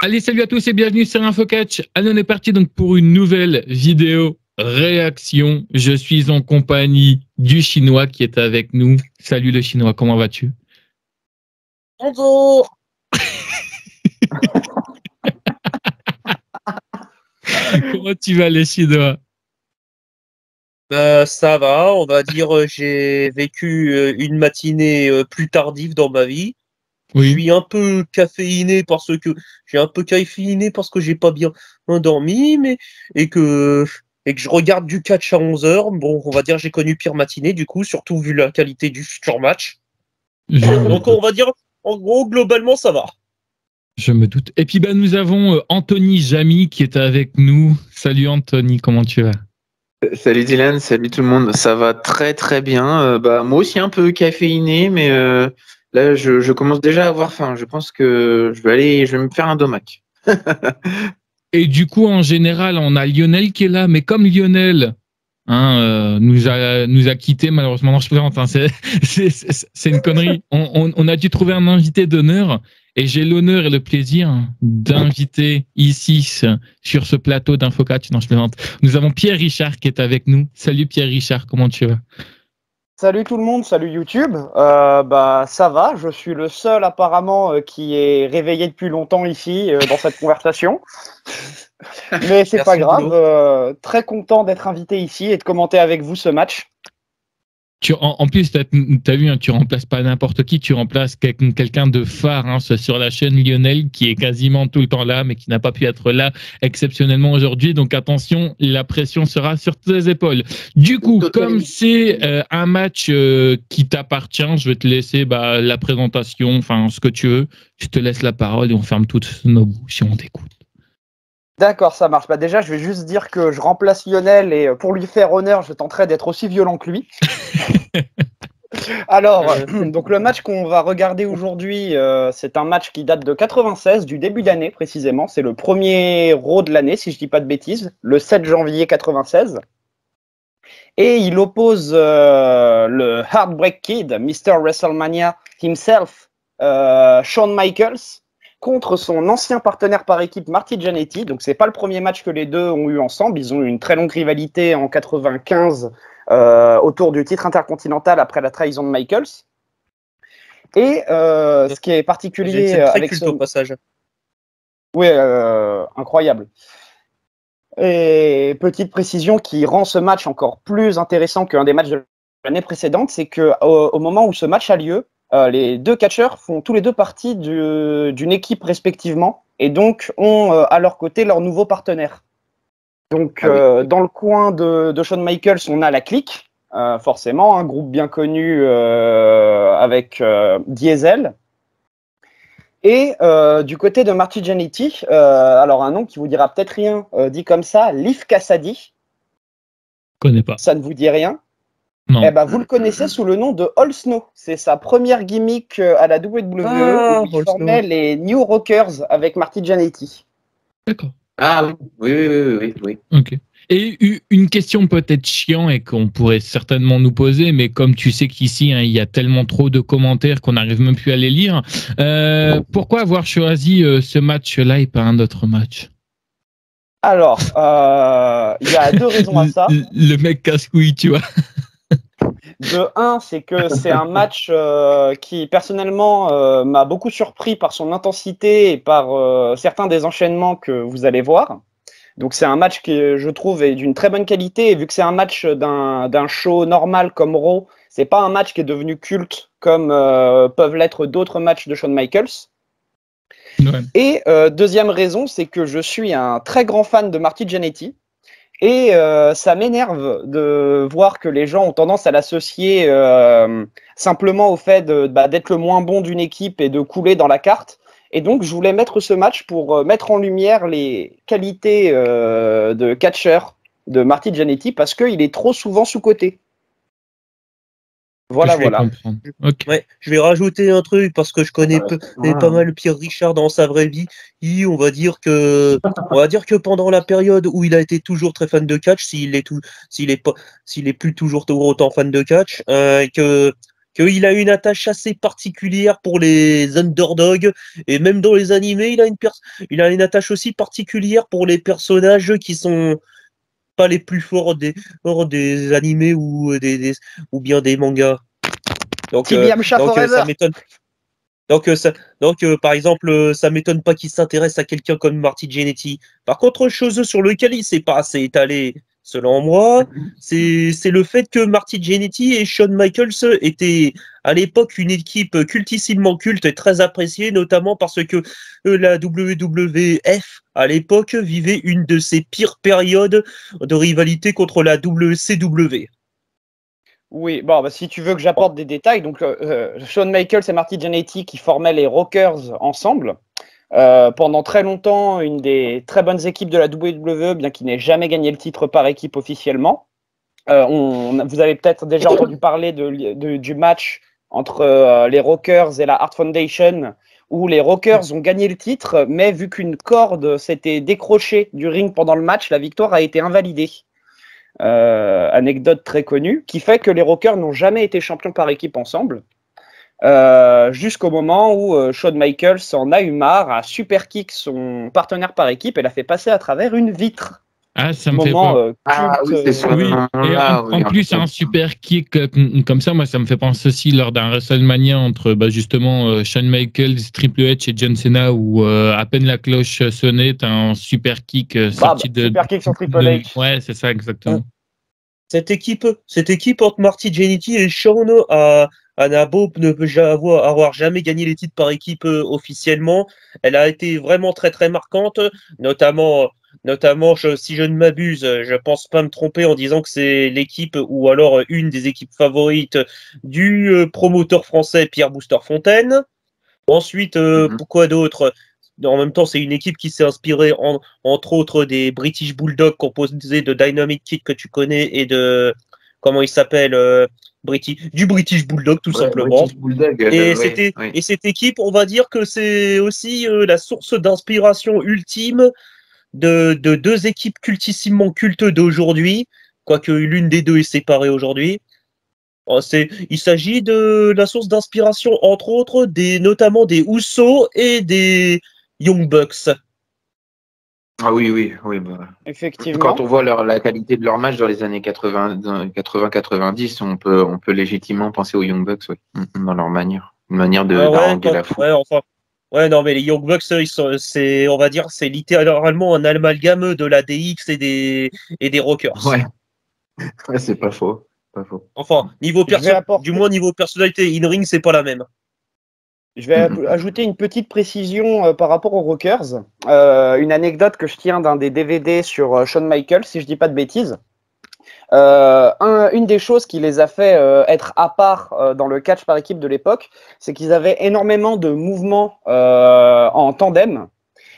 Allez, salut à tous et bienvenue sur InfoCatch. Allez, on est parti donc pour une nouvelle vidéo réaction. Je suis en compagnie du Chinois qui est avec nous. Salut le Chinois, comment vas-tu? Bonjour. Comment tu vas les Chinois? Ça va, on va dire j'ai vécu une matinée plus tardive dans ma vie. Je Oui. suis un peu caféiné parce que j'ai pas bien dormi, et que je regarde du catch à 11 h. Bon, on va dire j'ai connu pire matinée du coup, surtout vu la qualité du futur match. Donc on va dire en gros globalement ça va. Je me doute. Et puis nous avons Anthony Jamy qui est avec nous. Salut Anthony, comment tu vas? Salut Dylan, salut tout le monde. Ça va très très bien. Moi aussi un peu caféiné, mais là je commence déjà à avoir faim. Je pense que je vais me faire un domac. Et du coup, en général, on a Lionel qui est là, mais comme Lionel nous a quitté malheureusement. Non, je plaisante, hein, c'est une connerie. On a dû trouver un invité d'honneur et j'ai l'honneur et le plaisir d'inviter ici sur ce plateau d'InfoCatch. Non, je plaisante. Nous avons Pierre Richard qui est avec nous. Salut Pierre Richard, comment tu vas? Salut tout le monde, salut YouTube. Ça va, je suis le seul apparemment qui est réveillé depuis longtemps ici dans cette conversation. Mais c'est pas grave, très content d'être invité ici et de commenter avec vous ce match. En plus, tu as vu, hein, tu remplaces pas n'importe qui, tu remplaces quelqu'un de phare sur la chaîne, Lionel, qui est quasiment tout le temps là, mais qui n'a pas pu être là exceptionnellement aujourd'hui. Donc attention, la pression sera sur tes épaules. Du coup, comme c'est un match qui t'appartient, je vais te laisser la présentation, enfin ce que tu veux. Je te laisse la parole et on ferme toutes nos bouches si on t'écoute. D'accord, ça marche. Déjà, je vais juste dire que je remplace Lionel et pour lui faire honneur, je tenterai d'être aussi violent que lui. Alors, donc le match qu'on va regarder aujourd'hui, c'est un match qui date de 96, du début d'année précisément. C'est le premier Raw de l'année, si je dis pas de bêtises, le 7 janvier 96. Et il oppose le Heartbreak Kid, Mr. WrestleMania himself, Shawn Michaels, contre son ancien partenaire par équipe Marty Jannetty. Donc c'est pas le premier match que les deux ont eu ensemble. Ils ont eu une très longue rivalité en 95 autour du titre intercontinental après la trahison de Michaels. Et ce qui est particulier avec ce passage. Oui, incroyable. Et petite précision qui rend ce match encore plus intéressant qu'un des matchs de l'année précédente, c'est que au moment où ce match a lieu, les deux catcheurs font tous les deux partie d'une équipe respectivement et donc ont à leur côté leur nouveau partenaire. Donc dans le coin de Shawn Michaels, on a la Clique, forcément, un groupe bien connu avec Diesel. Et du côté de Marty Jannetty, alors un nom qui vous dira peut-être rien, dit comme ça, Leif Cassady. Connais pas. Ça ne vous dit rien? Non. Eh ben, vous le connaissez sous le nom de All Snow. C'est sa première gimmick à la WWE où il formait les New Rockers avec Marty Jannetty. D'accord. Ah oui. Ok. Et une question peut-être chiant et qu'on pourrait certainement nous poser, mais comme tu sais qu'ici, il y a tellement trop de commentaires qu'on n'arrive même plus à les lire, pourquoi avoir choisi ce match-là et pas un autre match? Alors, il y a deux raisons à ça. Le mec casse-couille, tu vois. De un, c'est que c'est un match qui, personnellement, m'a beaucoup surpris par son intensité et par certains des enchaînements que vous allez voir. Donc c'est un match qui, je trouve, est d'une très bonne qualité. Et vu que c'est un match d'un show normal comme Raw, c'est pas un match qui est devenu culte comme peuvent l'être d'autres matchs de Shawn Michaels. Ouais. Et deuxième raison, c'est que je suis un très grand fan de Marty Jannetty. Et ça m'énerve de voir que les gens ont tendance à l'associer simplement au fait d'être le moins bon d'une équipe et de couler dans la carte. Et donc, je voulais mettre ce match pour mettre en lumière les qualités de catcheur de Marty Jannetty parce qu'il est trop souvent sous-coté. Voilà. Okay. Ouais, je vais rajouter un truc parce que je connais pas mal Pierre Richard dans sa vraie vie. On va dire que pendant la période où il a été toujours très fan de catch, s'il est plus toujours autant fan de catch, qu'il a une attache assez particulière pour les underdogs, et même dans les animés, il a une attache aussi particulière pour les personnages qui sont pas les plus forts des animés ou bien des mangas. Donc, Yamcha Forever. ça m'étonne. Par exemple, ça m'étonne pas qu'il s'intéresse à quelqu'un comme Marty Jannetty. Par contre, chose sur lequel il s'est pas assez étalé, selon moi, c'est le fait que Marty Jannetty et Shawn Michaels étaient à l'époque une équipe cultissimement culte et très appréciée, notamment parce que la WWF à l'époque vivait une de ses pires périodes de rivalité contre la WCW. Oui, bon, bah, si tu veux que j'apporte des détails, donc Shawn Michaels et Marty Jannetty qui formaient les Rockers ensemble. Pendant très longtemps, une des très bonnes équipes de la WWE, bien qu'il n'ait jamais gagné le titre par équipe officiellement. Vous avez peut-être déjà entendu parler du match entre les Rockers et la Hart Foundation, où les Rockers ont gagné le titre, mais vu qu'une corde s'était décrochée du ring pendant le match, la victoire a été invalidée. Anecdote très connue, qui fait que les Rockers n'ont jamais été champions par équipe ensemble. Jusqu'au moment où Shawn Michaels en a eu marre, a super kick son partenaire par équipe et l'a fait passer à travers une vitre. Ah, ça me fait peur. Oui, c'est ça. Oui, et en plus, un super kick comme ça, moi, ça me fait penser aussi lors d'un WrestleMania entre justement Shawn Michaels, Triple H et John Cena, où à peine la cloche sonnait, t'as un super kick sorti de. Super kick sur Triple H. Ouais, c'est ça, exactement. Cette équipe entre Marty Jannetty et Shawn n'a beau ne avoir jamais gagné les titres par équipe officiellement, elle a été vraiment très très marquante, notamment si je ne m'abuse, je pense pas me tromper en disant que c'est l'équipe ou alors une des équipes favorites du promoteur français Pierre Booster Fontaine. Ensuite, pourquoi d'autre? En même temps, c'est une équipe qui s'est inspirée entre autres des British Bulldogs composés de Dynamite Kid que tu connais et de comment il s'appelle du British Bulldog tout simplement. British Bulldog, Et cette équipe, on va dire que c'est aussi la source d'inspiration ultime de deux équipes cultissimement cultes d'aujourd'hui, quoique l'une des deux est séparée aujourd'hui. Il s'agit de la source d'inspiration, entre autres, notamment des Usos et des Young Bucks. Ah oui. Bah. Effectivement. Quand on voit la qualité de leur match dans les années 80-90, on peut légitimement penser aux Young Bucks, oui, dans leur manière. Une manière d'arranger la foule. Non, mais les Young Bucks, on va dire, c'est littéralement un amalgame de la DX et des Rockers. Ouais, c'est pas faux. Enfin, du moins niveau personnalité, in-ring, c'est pas la même. Je vais ajouter une petite précision par rapport aux Rockers. Une anecdote que je tiens d'un des DVD sur Shawn Michaels, si je dis pas de bêtises. Une des choses qui les a fait être à part dans le catch par équipe de l'époque, c'est qu'ils avaient énormément de mouvements en tandem.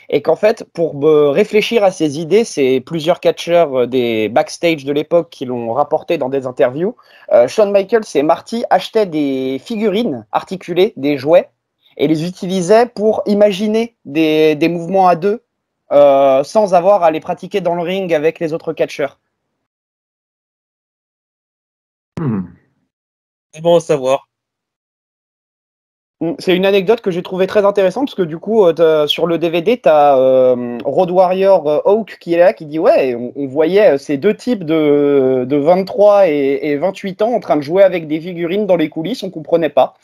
Et qu'en fait, pour réfléchir à ces idées, c'est plusieurs catcheurs des backstage de l'époque qui l'ont rapporté dans des interviews. Shawn Michaels et Marty achetaient des figurines articulées, des jouets, et les utilisaient pour imaginer des mouvements à deux sans avoir à les pratiquer dans le ring avec les autres catcheurs. C'est bon à savoir. C'est une anecdote que j'ai trouvée très intéressante parce que du coup, sur le DVD, tu as Road Warrior Hawk qui est là, qui dit ouais, on voyait ces deux types de 23 et 28 ans en train de jouer avec des figurines dans les coulisses, on comprenait pas.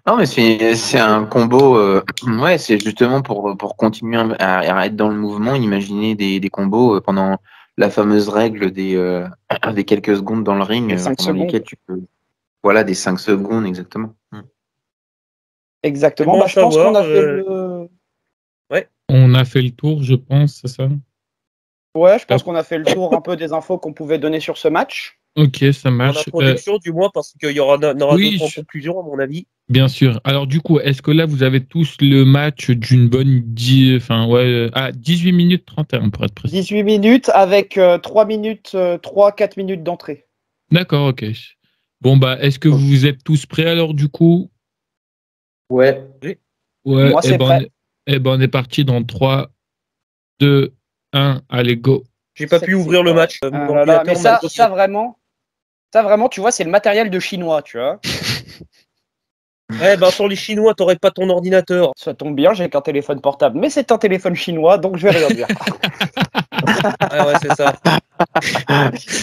Non, mais c'est un combo. Ouais, c'est justement pour continuer à être dans le mouvement, imaginer des combos pendant la fameuse règle des quelques secondes dans le ring pendant lesquelles tu peux. Voilà, des 5 secondes, exactement. Exactement. Je pense qu'on a fait le. Ouais. On a fait le tour, je pense, c'est ça? Ouais, je pense qu'on a fait le tour un peu des infos qu'on pouvait donner sur ce match. Ok, ça marche. En introduction, du moins, parce qu'il y aura d'autres en conclusion, à mon avis. Bien sûr. Alors, du coup, est-ce que là, vous avez tous le match d'une bonne 18 minutes 31, pour être précis? 18 minutes avec 3-4 minutes d'entrée. D'accord, ok. Bon, est-ce que vous êtes tous prêts alors, du coup? Ouais. Ouais. Moi, c'est prêt. On est parti dans 3, 2, 1, allez, go. J'ai pas pu ouvrir le match. Mais ça vraiment, Ça, vraiment, tu vois, c'est le matériel de chinois, tu vois. Ouais, ben sur les Chinois, t'aurais pas ton ordinateur. Ça tombe bien, j'ai qu'un téléphone portable, mais c'est un téléphone chinois, donc je vais rien dire. Ah ouais, c'est ça.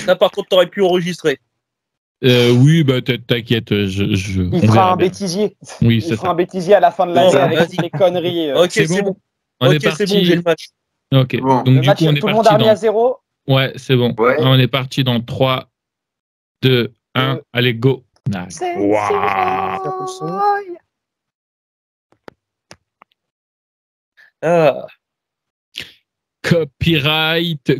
Ça, par contre, t'aurais pu enregistrer. Oui, bah t'inquiète, Il on fera verra un bien. bêtisier. Oui, Il c'est fera ça. un bêtisier à la fin de Non, l'année bah, avec vas-y. toutes les conneries. Ok, C'est c'est bon. bon. On Ok, est c'est bon, parti. j'ai le match. Ok. Bon. Donc Le du match, coup, on est tout le monde a parti remis à dans. 0. Ouais, c'est bon. Ouais. On est parti dans 3, 2, 1. Deux. Allez, go. Nice. Waouh. Ah, Copyright.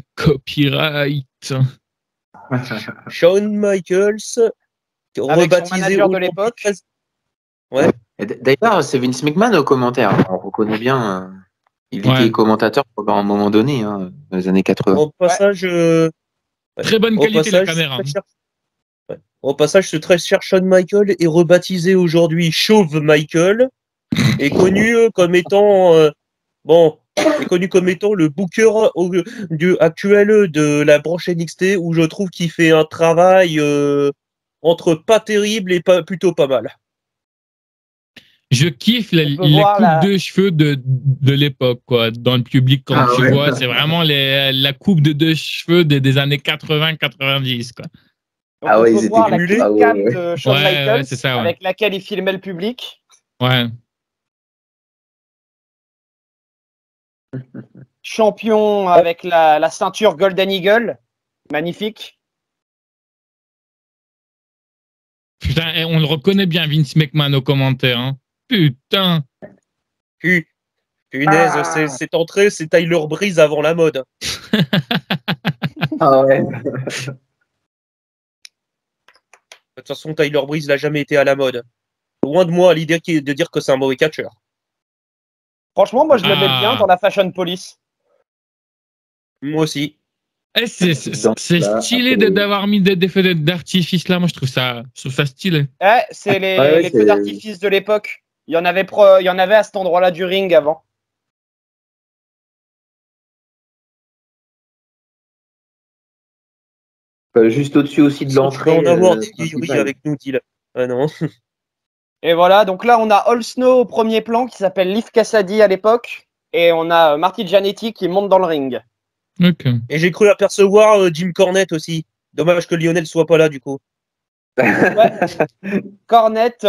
Shawn Michaels, Avec son rebaptisé manager de aujourd'hui l'époque. 13. Ouais. Et d'ailleurs, c'est Vince McMahon au commentaire. On reconnaît bien. Il Ouais. était commentateur pendant un moment donné, dans les années 80. Au passage, ouais. Très bonne Au qualité la passage, caméra. très cher. Ouais. Au passage, ce très cher Shawn Michaels est rebaptisé aujourd'hui Chauve Michael, est connu comme étant bon, est connu comme étant le booker actuel de la branche NXT, où je trouve qu'il fait un travail entre pas terrible et pas plutôt pas mal. Je kiffe On peut les voir coupes de cheveux de l'époque, quoi. Dans le public, quand Ah tu ouais. vois, c'est vraiment la coupe de cheveux des années 80-90, quoi. Donc Ah on ouais, peut ils étaient voir la cumulés. clip Ah ouais, cam ouais. de Shawn Ouais, Michaels ouais, c'est ça, ouais. avec laquelle il filmait le public. Ouais. Champion avec la ceinture Golden Eagle. Magnifique. Putain, on le reconnaît bien, Vince McMahon, aux commentaires. Hein. Putain. Punaise, Ah. cette entrée, c'est Tyler Breeze avant la mode. Ah ouais. De toute façon, Tyler Breeze n'a jamais été à la mode. Loin de moi l'idée de dire que c'est un mauvais catcheur. Franchement, moi je le mets bien Ah. dans la Fashion Police. Moi aussi. C'est stylé d'avoir mis des feux d'artifice là. Moi, je trouve ça stylé. C'est Ouais, les feux d'artifice de l'époque. Il y en avait à cet endroit-là du ring avant. Juste au-dessus aussi de Je vais l'entrée. en avoir des vieilleries principale. avec nous, dit-il. Ah non. Et voilà, donc là on a All Snow au premier plan qui s'appelle Leif Cassady à l'époque. Et on a Marty Jannetty qui monte dans le ring. Ok. Et j'ai cru apercevoir Jim Cornette aussi. Dommage que Lionel soit pas là du coup. Cornette,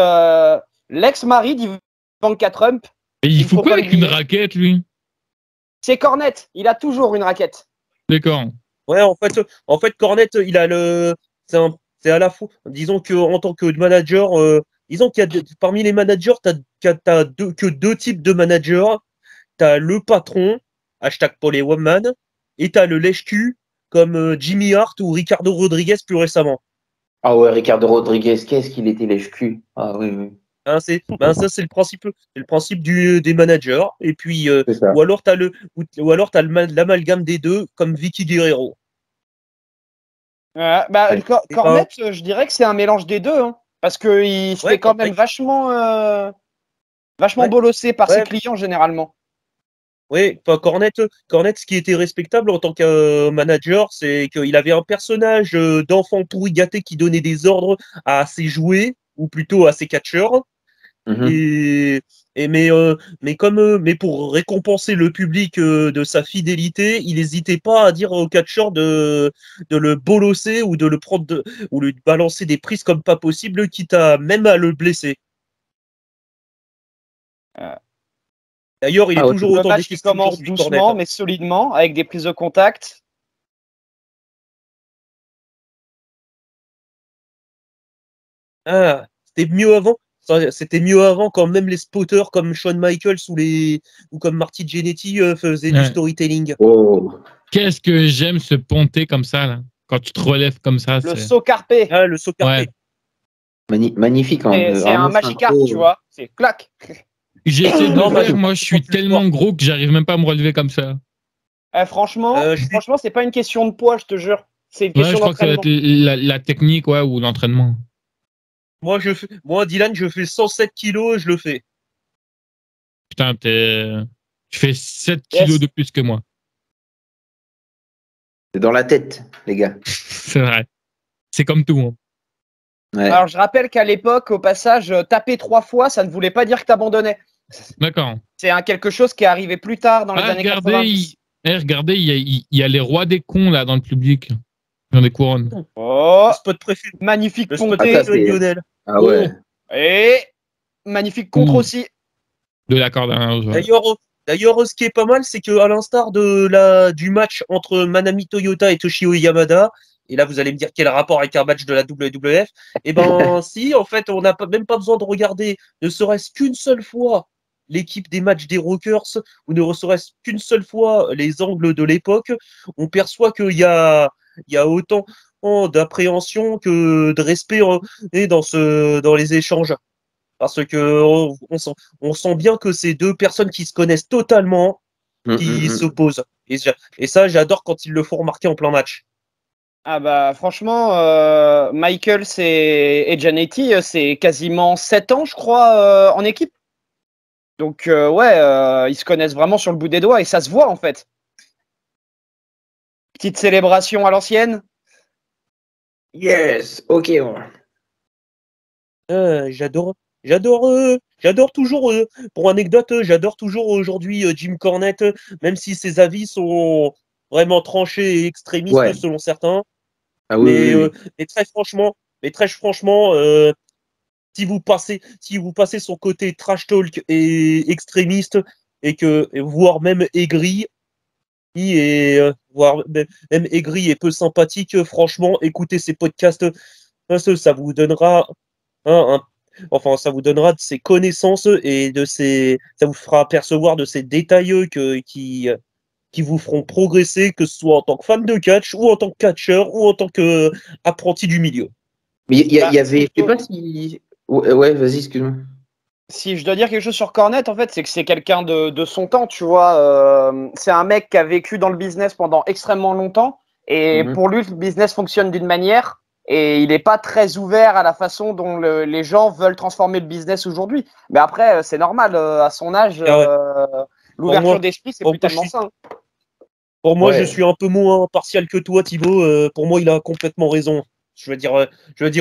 l'ex-mari d'Ivanka Trump. Et il faut faut quoi pas avec une l'oublier. raquette, lui? C'est Cornette, il a toujours une raquette. D'accord. Ouais, en fait, Cornette, il a c'est à la fois, disons que en tant que manager, disons qu'il y a parmi les managers, t'as que deux types de managers. T'as le patron, hashtag Paul et Woman, et t'as le lèche-cul comme Jimmy Hart ou Ricardo Rodriguez plus récemment. Ah ouais, Ricardo Rodriguez, qu'est-ce qu'il était lèche-cul. Ah oui, oui. Hein, ça c'est le principe des managers. Et puis C'est ça. ou alors t'as l'amalgame des deux comme Vicky Guerrero. Ouais. Cornette, je dirais que c'est un mélange des deux, hein, parce que il se Ouais, fait quand même vachement Ouais. bolossé par ses Ouais. clients généralement. Oui, enfin, Cornette, ce qui était respectable en tant que manager, c'est qu'il avait un personnage d'enfant pourri gâté qui donnait des ordres à ses jouets, ou plutôt à ses catcheurs. Mhm. Mais pour récompenser le public de sa fidélité, il n'hésitait pas à dire au catcheur de le bolosser ou de le prendre ou lui balancer des prises comme pas possible, quitte à même à le blesser. Euh, D'ailleurs, il est Ah ouais. toujours Le autant match qui détesté commence aujourd'hui, Cornette. doucement mais solidement avec des prises de contact. Ah, c'était mieux avant. C'était mieux avant quand même les spotters comme Shawn Michaels ou comme Marty Jannetty faisaient du Ouais. storytelling. Oh. Qu'est-ce que j'aime se ponter comme ça, là. Quand tu te relèves comme ça, Le c'est. saut carpé, Ah, le saut carpé. Ouais. Magnifique. Hein. c'est un Vraiment Magikarp, synchro. tu vois. C'est clac. J'essaie de Non, le moi, faire. Moi, je suis tellement gros que j'arrive même pas à me relever comme ça. Franchement, c'est pas une question de poids, je te jure. C'est une Ouais, question je crois que ça va d'entraînement. être la technique, ouais, ou l'entraînement. Moi, Dylan, je fais 107 kilos, je le fais. Putain, tu fais 7 Yes. kilos de plus que moi. C'est dans la tête, les gars. C'est vrai. C'est comme tout. Hein. Ouais. Alors, je rappelle qu'à l'époque, au passage, taper 3 fois, ça ne voulait pas dire que tu abandonnais. D'accord. C'est quelque chose qui est arrivé plus tard dans les années 90. Regardez, il y a les rois des cons là dans le public. Dans des couronnes. Oh, Le spot préféré. magnifique Le spot ponté. Ah, ça, c'est- Lionel. Ah ouais. Et magnifique contre Ouh. aussi. De la corde à un joueur. D'ailleurs, ce qui est pas mal, c'est que à l'instar du match entre Manami Toyota et Toshio Yamada, et là vous allez me dire quel rapport avec un match de la WWF, eh ben si, en fait, on n'a même pas besoin de regarder, ne serait-ce qu'une seule fois l'équipe des matchs des Rockers, ou ne serait-ce qu'une seule fois les angles de l'époque, on perçoit il y a autant d'appréhension que de respect dans les échanges. Parce que on sent bien que c'est deux personnes qui se connaissent totalement, qui s'opposent. Et ça, j'adore quand ils le font remarquer en plein match. Ah bah franchement, Michael et Jannetty, c'est quasiment 7 ans, je crois, en équipe. Donc ouais, ils se connaissent vraiment sur le bout des doigts et ça se voit en fait. Petite célébration à l'ancienne. Yes, ok. J'adore toujours, pour anecdote, j'adore toujours aujourd'hui Jim Cornette, même si ses avis sont vraiment tranchés et extrémistes Ouais. selon certains. Ah oui, Mais, oui, oui. très franchement, si vous passez son côté trash talk et extrémiste voire même aigri, voire même aigri et peu sympathique, franchement, écoutez ces podcasts, ça vous donnera ça vous donnera de ses connaissances et ça vous fera apercevoir de ces détails qui vous feront progresser, que ce soit en tant que fan de catch ou en tant que catcheur ou en tant qu'apprenti du milieu. Mais il Bah, y avait, je sais pas si. Ouais, vas-y, excuse-moi. si je dois dire quelque chose sur Cornette, en fait, c'est que c'est quelqu'un de son temps, tu vois. C'est un mec qui a vécu dans le business pendant extrêmement longtemps. Et Mhm. pour lui, le business fonctionne d'une manière. Et il n'est pas très ouvert à la façon dont les gens veulent transformer le business aujourd'hui. Mais après, c'est normal. À son âge, Ah ouais. l'ouverture d'esprit, c'est pour plus moi, je tellement suis, ça. pour moi, je Ouais. suis un peu moins partial que toi, Thibaut. Pour moi, il a complètement raison. Je veux dire, Ah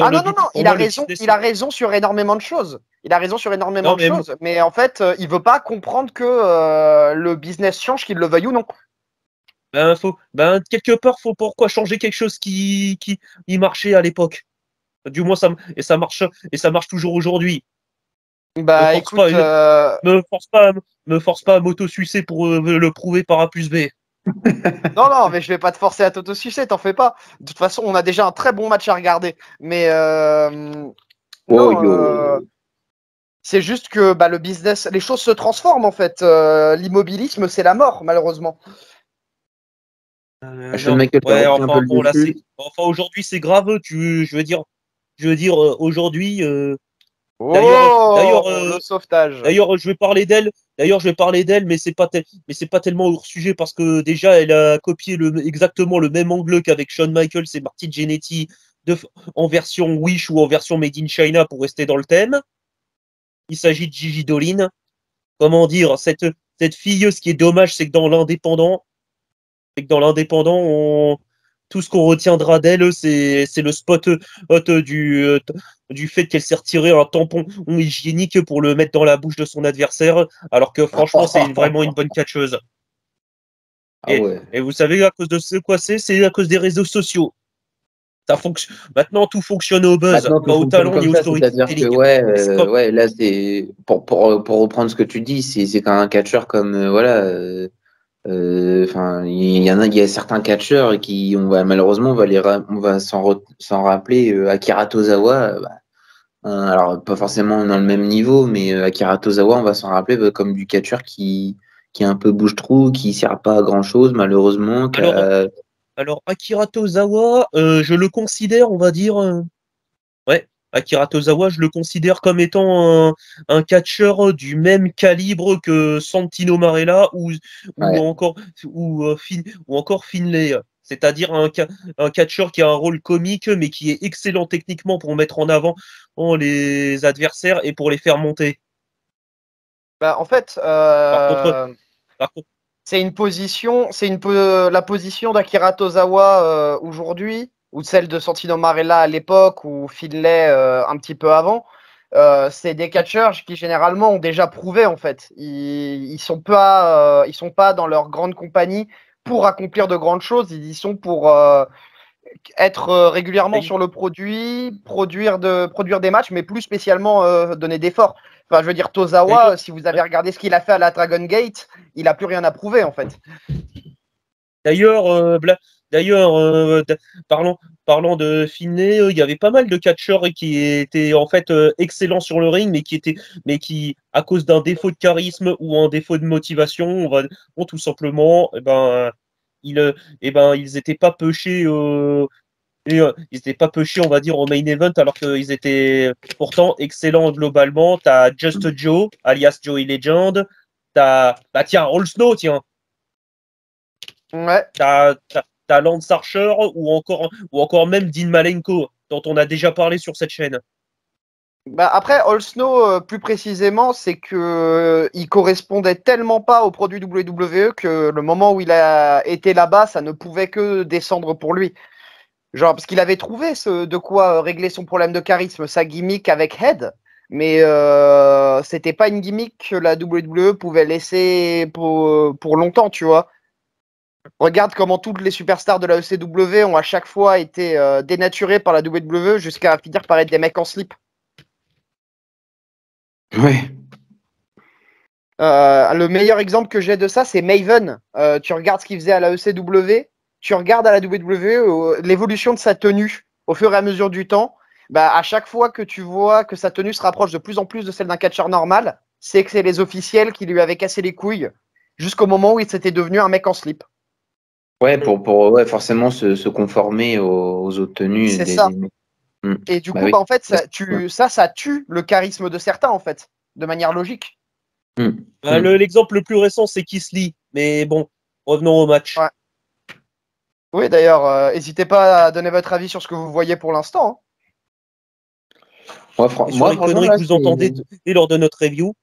non, non, non, pour moi, le business. il a raison sur énormément de choses. Il a raison sur énormément Non, de mais choses. Mais en fait, il veut pas comprendre que le business change, qu'il le veuille ou non. quelque part, faut pourquoi changer quelque chose qui marchait à l'époque. Du moins, et ça marche toujours aujourd'hui. Me Bah force pas, écoute, me force pas, me force pas à m'auto-sucer pour le prouver par A plus B. non, non, mais je vais pas te forcer à t'auto-sucer, t'en fais pas. De toute façon, on a déjà un très bon match à regarder. Mais Oh, non, yo. c'est juste que bah, le business, les choses se transforment en fait. L'immobilisme, c'est la mort, malheureusement. Shawn Non, Michaels qui a ouais, repris un peu le dessus. enfin aujourd'hui c'est grave. Je veux dire aujourd'hui. D'ailleurs, d'ailleurs, Oh, le sauvetage. d'ailleurs, je vais parler d'elle. D'ailleurs, je vais parler d'elle, mais c'est pas tellement hors sujet parce que déjà, elle a copié exactement le même angle qu'avec Shawn Michaels et Marty Jannetty en version Wish ou en version Made in China pour rester dans le thème. Il s'agit de Gigi Dolin. Comment dire, cette fille, ce qui est dommage, c'est que dans l'indépendant, tout ce qu'on retiendra d'elle, c'est le spot du fait qu'elle s'est retiré un tampon hygiénique pour le mettre dans la bouche de son adversaire, alors que franchement, c'est vraiment une bonne catcheuse. Ah ouais. Et vous savez à cause de ce quoi c'est à cause des réseaux sociaux. Ça fonctionne. Maintenant, tout fonctionne au buzz, Maintenant, tout pas au fonctionne talent ni comme au ça, c'est-à-dire que storytelling. ouais, Et c'est comme- ouais, là c'est pour reprendre ce que tu dis, c'est quand un catcheur comme voilà, enfin il y a certains catcheurs qui malheureusement on va s'en rappeler Akira Tozawa, alors pas forcément dans le même niveau, mais Akira Tozawa on va s'en rappeler comme du catcheur qui est un peu bouche-trou, qui sert pas à grand-chose malheureusement, Alors, alors Akira Tozawa, je le considère, on va dire. Ouais, Akira Tozawa, je le considère comme étant un catcheur du même calibre que Santino Marella ou ouais. encore, ou encore Finlay. C'est-à-dire un catcheur qui a un rôle comique, mais qui est excellent techniquement pour mettre en avant les adversaires et pour les faire monter. Bah, en fait, Par contre, par c'est une position, la position d'Akira Tozawa aujourd'hui. ou celle de Santino Marella à l'époque, ou Finlay un petit peu avant, c'est des catcheurs qui généralement ont déjà prouvé en fait. Ils sont pas dans leur grande compagnie pour accomplir de grandes choses. Ils y sont pour être régulièrement sur le produit, produire des matchs, mais plus spécialement donner d'efforts. Enfin, je veux dire, Tozawa, si vous avez regardé ce qu'il a fait à la Dragon Gate, il a plus rien à prouver en fait. D'ailleurs, parlant de Finlay, il y avait pas mal de catcheurs qui étaient en fait excellents sur le ring, mais qui, à cause d'un défaut de charisme ou un défaut de motivation, bon, tout simplement, ils étaient pas pêchés. Ils étaient pas pêchés, on va dire, au main event, alors qu'ils étaient pourtant excellents globalement. T'as Just Joe, alias Joey Legend. Bah tiens, All Snow, tiens. Ouais. T'as Lance Archer ou encore même Dean Malenko, dont on a déjà parlé sur cette chaîne. Bah après, All Snow, plus précisément, c'est que il correspondait tellement pas au produit WWE que le moment où il a été là-bas, ça ne pouvait que descendre pour lui. Genre, parce qu'il avait trouvé de quoi régler son problème de charisme, sa gimmick avec Head, mais c'était pas une gimmick que la WWE pouvait laisser pour longtemps, tu vois. Regarde comment toutes les superstars de la ECW ont à chaque fois été dénaturées par la WWE jusqu'à finir par être des mecs en slip. Ouais. Le meilleur exemple que j'ai de ça, c'est Maven. Tu regardes ce qu'il faisait à la ECW, tu regardes à la WWE l'évolution de sa tenue au fur et à mesure du temps. Bah, à chaque fois que tu vois que sa tenue se rapproche de plus en plus de celle d'un catcheur normal, c'est que c'est les officiels qui lui avaient cassé les couilles jusqu'au moment où il s'était devenu un mec en slip. Ouais, pour forcément se conformer aux autres tenues. C'est ça. Mm. Et du coup, oui. en fait, ça tue le charisme de certains, en fait, de manière logique. L'exemple le plus récent, c'est Keith Lee. Mais bon, revenons au match. Ouais. Oui, d'ailleurs, n'hésitez pas à donner votre avis sur ce que vous voyez pour l'instant. Hein. Et sur les conneries que vous entendez lors de notre review.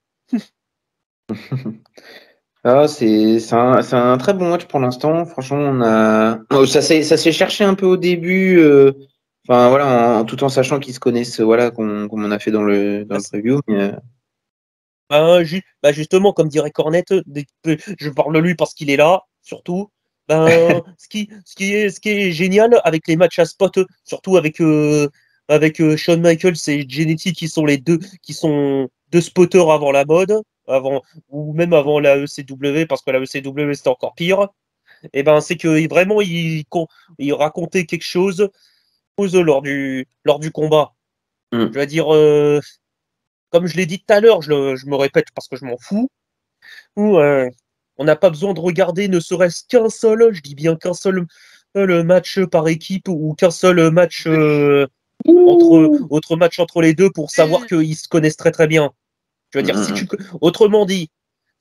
C'est un très bon match pour l'instant. Franchement, ça s'est cherché un peu au début. Enfin voilà, tout en sachant qu'ils se connaissent, voilà, comme on a fait dans le preview. Justement, comme dirait Cornette, je parle de lui parce qu'il est là, surtout. Ce qui est génial avec les matchs à spot, surtout avec Shawn Michaels et Genetti qui sont deux spotters avant la mode, ou même avant la ECW, parce que la ECW c'était encore pire. Et c'est que vraiment il racontait quelque chose lors du combat. Je veux dire, comme je l'ai dit tout à l'heure, je me répète parce que je m'en fous. On n'a pas besoin de regarder ne serait-ce qu'un seul, je dis bien qu'un seul match par équipe ou qu'un seul match autre match entre les deux pour savoir qu'ils se connaissent très très bien. Je veux dire, autrement dit,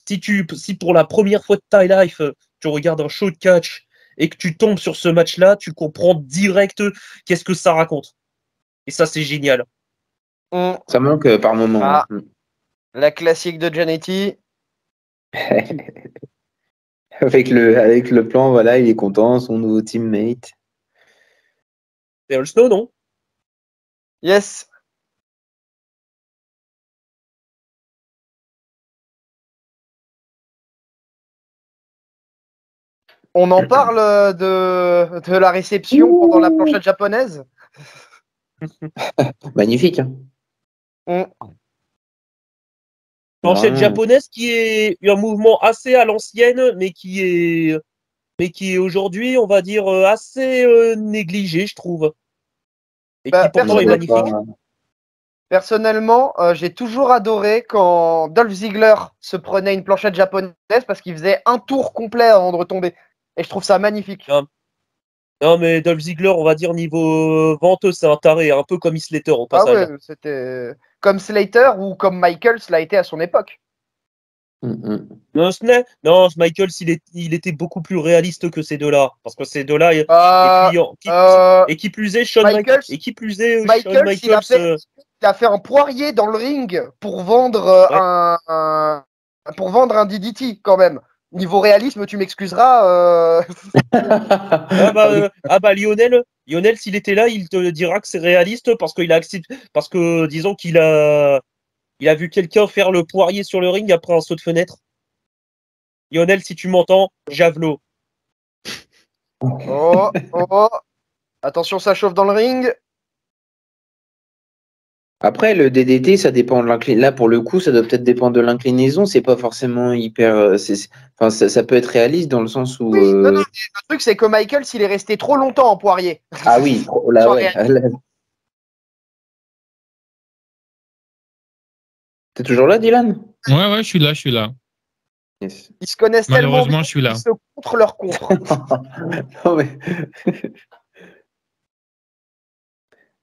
si pour la première fois de ta life, tu regardes un show de catch et que tu tombes sur ce match-là, tu comprends direct qu'est-ce que ça raconte. Et ça, c'est génial. Ça manque par moment. Ah, la classique de Janetti. avec le plan, voilà, il est content, son nouveau teammate. C'est All Snow, non? Yes. On en parle de la réception pendant la planchette japonaise. Magnifique. Hein. Planchette japonaise qui est un mouvement assez à l'ancienne, mais qui est aujourd'hui, on va dire, assez négligé, je trouve. Et qui pourtant est magnifique. Personnellement, j'ai toujours adoré quand Dolph Ziggler se prenait une planchette japonaise parce qu'il faisait un tour complet avant de retomber. Et je trouve ça magnifique. Non, mais Dolph Ziggler, on va dire, niveau vente, c'est un taré, un peu comme Heath Slater au passage. Ah ouais, c'était comme Slater ou comme Michaels l'a été à son époque. Non, Michaels, il était beaucoup plus réaliste que ces deux-là. Parce que ces deux-là, et qui plus est, Shawn Michaels, il a fait un poirier dans le ring pour vendre un DDT quand même. Niveau réalisme, tu m'excuseras. Lionel, s'il était là, il te dira que c'est réaliste parce qu'il a accepté, parce que disons qu'il a vu quelqu'un faire le poirier sur le ring après un saut de fenêtre. Lionel, si tu m'entends, javelot. Oh. Attention, ça chauffe dans le ring. Après, le DDT, ça dépend de l'inclinaison. Là, pour le coup, ça doit peut-être dépendre de l'inclinaison. C'est pas forcément hyper. Enfin, ça peut être réaliste dans le sens où. Oui, non, le truc, c'est que Michael, s'il est resté trop longtemps en poirier. Ah oui, là, ouais. T'es toujours là, Dylan? Ouais, je suis là. Yes. Ils se connaissent tellement Malheureusement, bien je suis là. qu'ils se contre leur contre. Non, mais...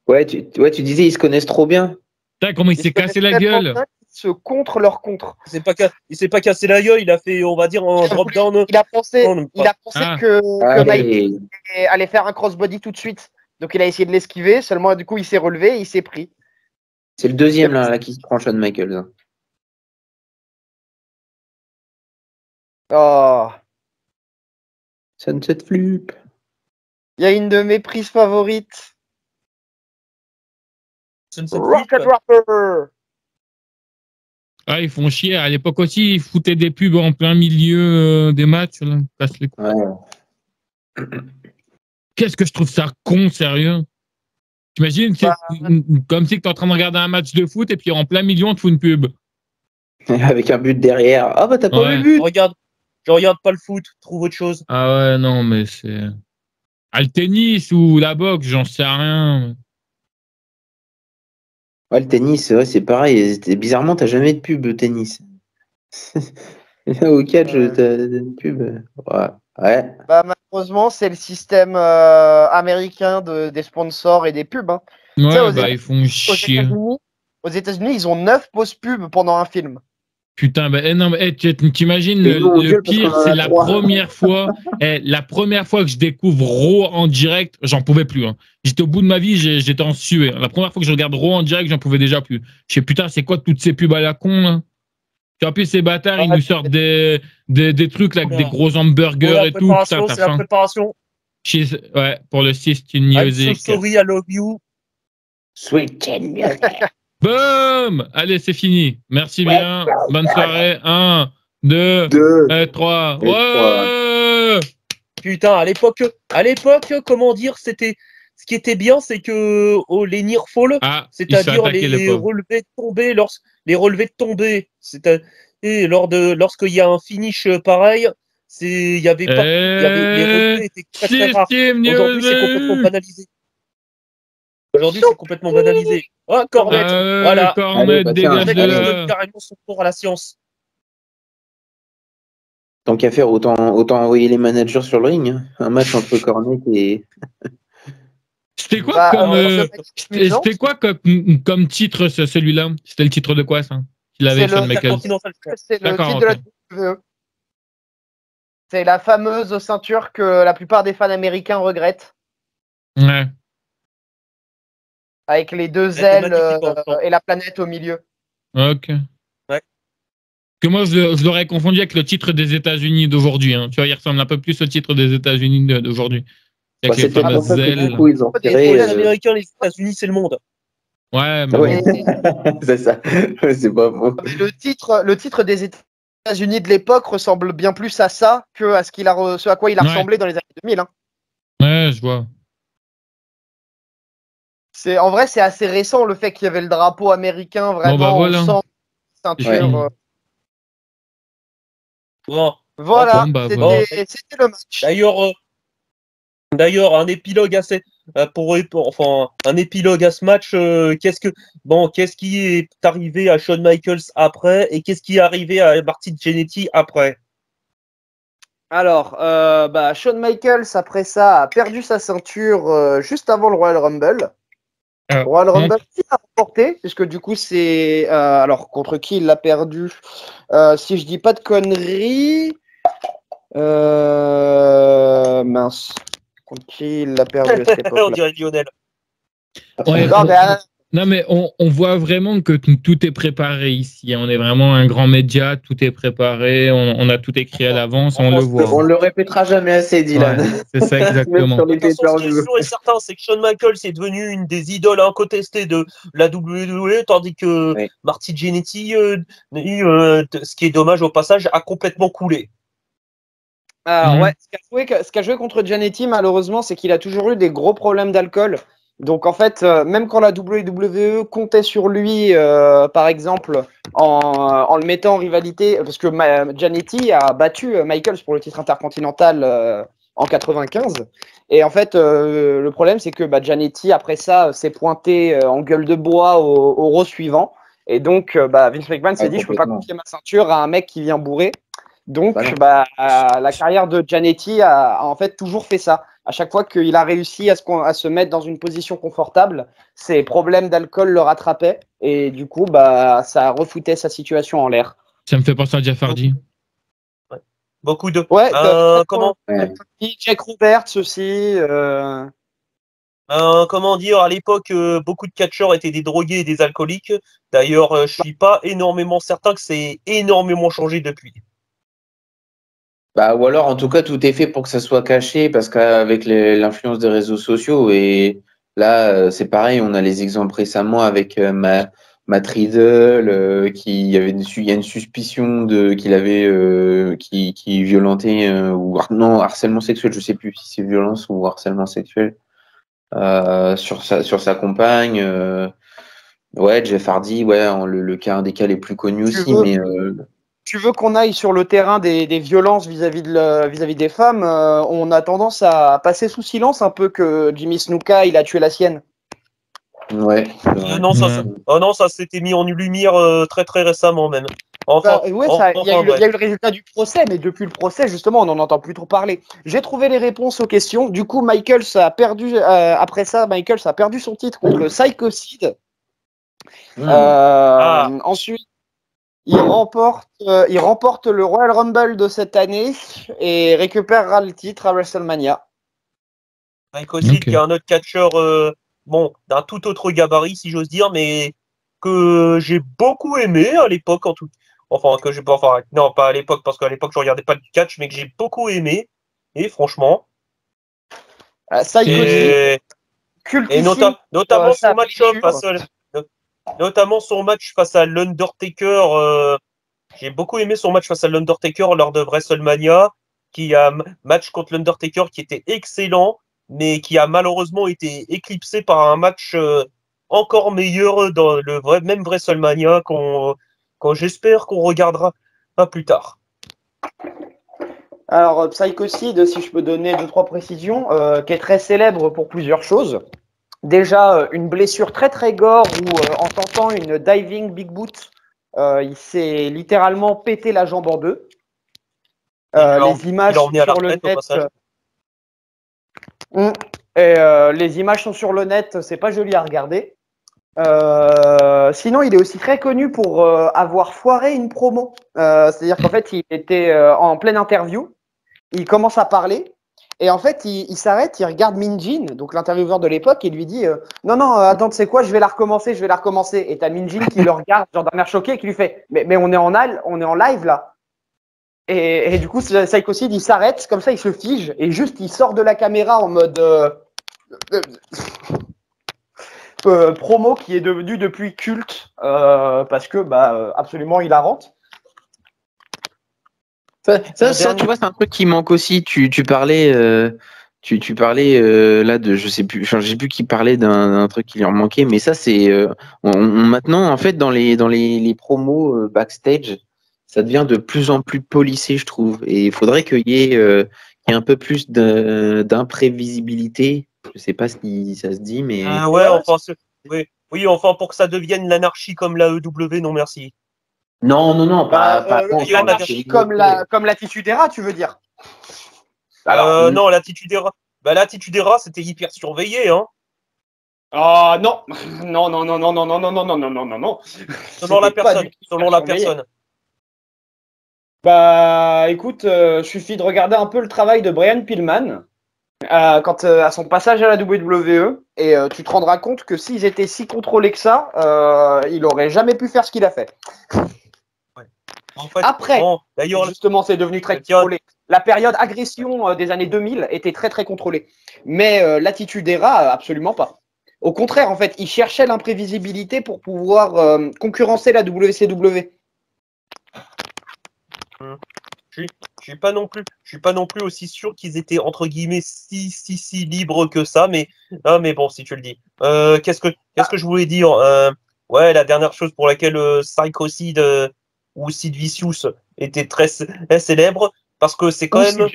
ouais, tu disais, ils se connaissent trop bien. Putain, comment il Ils s'est se connaissent cassé la tellement gueule. bien qu'ils se contre leur contre. Il s'est pas cassé la gueule, il a fait, on va dire, un drop down. Il a pensé Ah. que Michael allait faire un crossbody tout de suite. Donc il a essayé de l'esquiver, seulement du coup il s'est relevé et il s'est pris. C'est le deuxième là qui se prend Shawn Michaels. Oh. Sunset Flip. Il y a une de mes prises favorites. Rocket Flip. Rapper. Ah, ils font chier. À l'époque aussi, ils foutaient des pubs en plein milieu des matchs. Là. Casse les couilles. Ouais. Qu'est-ce que je trouve ça con, sérieux. T'imagines, c'est comme si tu es en train de regarder un match de foot et puis en plein milieu, on te fout une pub. Avec un but derrière. Ah bah t'as pas vu le but. Je regarde pas le foot, trouve autre chose. Ah ouais, non, mais c'est... Ah, le tennis ou la boxe, j'en sais rien. Ouais, le tennis, ouais, c'est pareil. Bizarrement, t'as jamais de pub tennis. Au catch, t'as une pub. Ouais. Bah, malheureusement, c'est le système américain des sponsors et des pubs. Hein. Ouais, bah ils font chier. Aux États-Unis, ils ont 9 pauses pubs pendant un film. Putain, bah, non, mais t'imagines, le pire, c'est la première fois, la première fois que je découvre Raw en direct, j'en pouvais plus. Hein. J'étais au bout de ma vie, j'étais en sueur. La première fois que je regarde Raw en direct, j'en pouvais déjà plus. Je sais, putain, c'est quoi toutes ces pubs à la con, là? Puis en plus, ces bâtards, ils nous sortent des trucs, là, avec des gros hamburgers et tout. Putain, c'est la préparation. Ouais, pour le 16 Music. I'm so sorry, I love you. Sweet Music. Boum! Allez, c'est fini. Merci bien. Bonne soirée. 1, 2, 3. Ouais! Putain, à l'époque, comment dire, c'était. Ce qui était bien, c'est que les near fall, c'est-à-dire les relevés de tombée, et lorsqu'il y a un finish pareil, il y avait pas, les relevés étaient très rares. Aujourd'hui, c'est complètement banalisé. Oh, Cornette, voilà. Cornette, dégage de là. Donne carrément son tour à la science. Tant qu'à faire, autant envoyer les managers sur le ring. Hein. Un match entre Cornette et... C'était quoi comme titre celui-là? C'était le titre de quoi ça? Il avait Shawn Michaels. C'est le titre de la WWE. C'est la fameuse ceinture que la plupart des fans américains regrettent. Ouais. Avec les deux ailes et la planète au milieu. Ok. Ouais. Que moi, je l'aurais confondu avec le titre des États-Unis d'aujourd'hui. Hein. Tu vois, il ressemble un peu plus au titre des États-Unis d'aujourd'hui. Avec les fameuses ailes. Du coup, ils ont les Américains, les États-Unis, c'est le monde. Ouais, mais c'est ça. C'est pas faux. Le titre des États-Unis de l'époque ressemble bien plus à ça que à ce à quoi il a ressemblé dans les années 2000. Hein. Ouais, je vois. En vrai, c'est assez récent le fait qu'il y avait le drapeau américain vraiment au centre de la ceinture. Voilà, c'était le match. D'ailleurs, un épilogue à ce match. Qu'est-ce qui est arrivé à Shawn Michaels après et qu'est-ce qui est arrivé à Marty Jannetty après? Alors, Shawn Michaels après ça a perdu sa ceinture juste avant le Royal Rumble. Royal Rumble qui a remporté, puisque du coup c'est alors contre qui il l'a perdu si je dis pas de conneries, mince, contre qui il l'a perdu à cette époque-là. On dirait Lionel. Ouais, Non, mais on voit vraiment que tout est préparé ici. On est vraiment un grand média, tout est préparé, on a tout écrit à l'avance, on le voit. On le répétera jamais assez, Dylan. Ouais, c'est ça Même exactement. sur les De toute façon, ce qui est pay-per-view. sûr et certain, c'est que Shawn Michaels est devenu une des idoles incontestées de la WWE, tandis que Oui. Marty Jannetty, ce qui est dommage au passage, a complètement coulé. Alors, Mhm. ouais, ce qu'a joué contre Giannetti, malheureusement, c'est qu'il a toujours eu des gros problèmes d'alcool. Donc, en fait, même quand la WWE comptait sur lui, par exemple, en le mettant en rivalité, parce que Giannetti a battu Michaels pour le titre intercontinental en 95. Et en fait, le problème, c'est que Giannetti, après ça, s'est pointé en gueule de bois au Raw suivant. Et donc, Vince McMahon s'est dit, je peux pas Complètement. confier ma ceinture à un mec qui vient bourré. Donc, Bah non. la carrière de Giannetti a en fait toujours fait ça. À chaque fois qu'il a réussi à se mettre dans une position confortable, ses problèmes d'alcool le rattrapaient et du coup, ça refoutait sa situation en l'air. Ça me fait penser à Jeff Hardy. Beaucoup de. Ouais, Comment Ouais. Jack Roberts aussi. comment dire, à l'époque, beaucoup de catcheurs étaient des drogués et des alcooliques. D'ailleurs, je suis pas énormément certain que c'est énormément changé depuis. Bah, ou alors, en tout cas, tout est fait pour que ça soit caché parce qu'avec l'influence des réseaux sociaux, et là, c'est pareil, on a les exemples récemment avec Matt Riddle, il y a une suspicion qu'il avait, qui violentait, non, harcèlement sexuel, je sais plus si c'est violence ou harcèlement sexuel, sur sa compagne. Ouais, Jeff Hardy, ouais, un des cas les plus connus aussi, mais Tu veux qu'on aille sur le terrain des violences vis-à-vis des femmes, on a tendance à passer sous silence un peu que Jimmy Snuka, il a tué la sienne. ouais. Non, Ouais. non, ça s'était mis en lumière très très récemment même. Enfin, Ouais, il y a enfin eu, il bref. y a eu le résultat du procès, mais depuis le procès, justement, on n'en entend plus trop parler. J'ai trouvé les réponses aux questions. Du coup, Michaels a perdu, après ça, Michaels a perdu son titre contre Psycho Sid. Ensuite, il remporte le Royal Rumble de cette année et récupérera le titre à WrestleMania. Mike aussi, Ok. qui est un autre catcheur, bon, d'un tout autre gabarit, si j'ose dire, mais que j'ai beaucoup aimé à l'époque, en tout. Enfin, que j'ai pas, enfin, non, pas à l'époque, parce qu'à l'époque, je regardais pas du catch, mais que j'ai beaucoup aimé. Et franchement, Psycho Sid, et, cultissime notamment sa son match blessure. notamment son match face à l'Undertaker, j'ai beaucoup aimé son match face à l'Undertaker lors de WrestleMania, qui a match contre l'Undertaker qui était excellent, mais qui a malheureusement été éclipsé par un match encore meilleur dans le même WrestleMania qu'on j'espère qu'on regardera pas plus tard. Alors, Psycho Sid, si je peux donner 2-3 précisions, qui est très célèbre pour plusieurs choses. Déjà, une blessure très très gore où, en tentant une diving big boot, il s'est littéralement pété la jambe en deux. Les images Il a sont emmené à la sur le retraite au net. passage. Les images sont sur le net, c'est pas joli à regarder. Sinon, il est aussi très connu pour avoir foiré une promo. C'est-à-dire qu'en fait, il était en pleine interview, il commence à parler, et en fait, il s'arrête, il regarde Min Jin, donc l'intervieweur de l'époque, et lui dit non, attends, tu sais quoi, je vais la recommencer. Et t'as Min Jin qui le regarde, genre d'un air choqué, et qui lui fait mais on est en live là. Et du coup, Psycho Sid, il s'arrête, comme ça, il se fige, et juste, il sort de la caméra en mode promo qui est devenu depuis culte, parce que, absolument hilarante. Ça, tu vois, c'est un truc qui manque aussi. Tu parlais, tu parlais là de, je sais plus, enfin, je sais plus qui parlait d'un truc qui leur manquait, mais ça, c'est maintenant, en fait, dans les promos backstage, ça devient de plus en plus polissé, je trouve. Et il faudrait qu'il y ait un peu plus d'imprévisibilité. Je sais pas si ça se dit, mais Ouais, enfin, oui, enfin, pour que ça devienne l'anarchie comme la EW, non merci. non, pas L'anarchie comme l'attitude era, tu veux dire? Alors, Non, l'attitude era, c'était hyper surveillé, hein. Ah non, non. Selon la C'était pas personne, du tout selon la surveillé. personne. Écoute, suffit de regarder un peu le travail de Brian Pillman. à son passage à la WWE, et tu te rendras compte que s'ils étaient si contrôlés que ça, il aurait jamais pu faire ce qu'il a fait. Ouais. En fait, Après, d'ailleurs, justement, c'est devenu très contrôlé. La période agression des années 2000 était très très contrôlée, mais l'attitude era, absolument pas. Au contraire, en fait, il cherchait l'imprévisibilité pour pouvoir concurrencer la WCW. Je suis pas non plus aussi sûr qu'ils étaient entre guillemets si libres que ça, mais bon, si tu le dis. Qu'est-ce que je voulais dire? Ouais, la dernière chose pour laquelle Psycho Sid ou Sid Vicious était très célèbre, parce que c'est quand même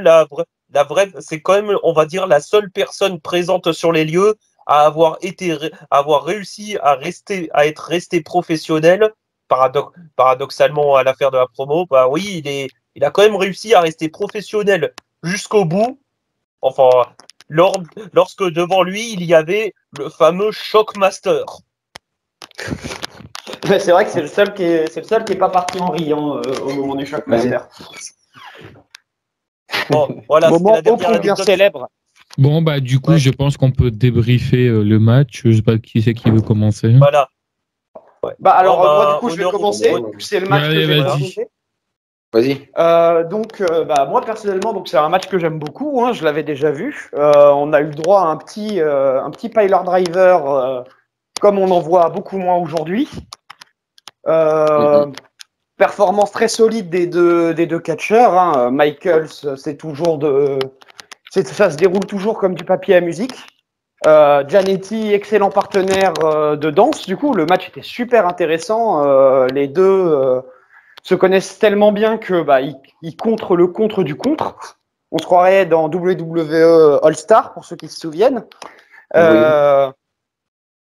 la vraie, c'est quand même, on va dire, la seule personne présente sur les lieux à avoir réussi à être resté professionnel. Paradoxalement, à l'affaire de la promo, bah oui, il a quand même réussi à rester professionnel jusqu'au bout. Enfin, lorsque devant lui, il y avait le fameux Shockmaster. C'est vrai que c'est le seul qui est pas parti en riant au moment du Shockmaster. Bon, voilà, moment c'était la dernière bien célèbre. Bon, bah, du coup, je pense qu'on peut débriefer le match. Je sais pas qui c'est qui veut commencer. Voilà. Ouais. Bah, alors, moi, du coup, je vais commencer. C'est le match que j'ai vas-y. Vas-y. Donc, moi, personnellement, donc, c'est un match que j'aime beaucoup. Hein, je l'avais déjà vu. On a eu le droit à un petit Piler Driver, comme on en voit beaucoup moins aujourd'hui. Performance très solide des deux catcheurs. Hein. Michaels, ça se déroule toujours comme du papier à musique. Giannetti, excellent partenaire de danse. Du coup, le match était super intéressant. Les deux se connaissent tellement bien que ils contrent le contre du contre. On se croirait dans WWE All-Star, pour ceux qui se souviennent.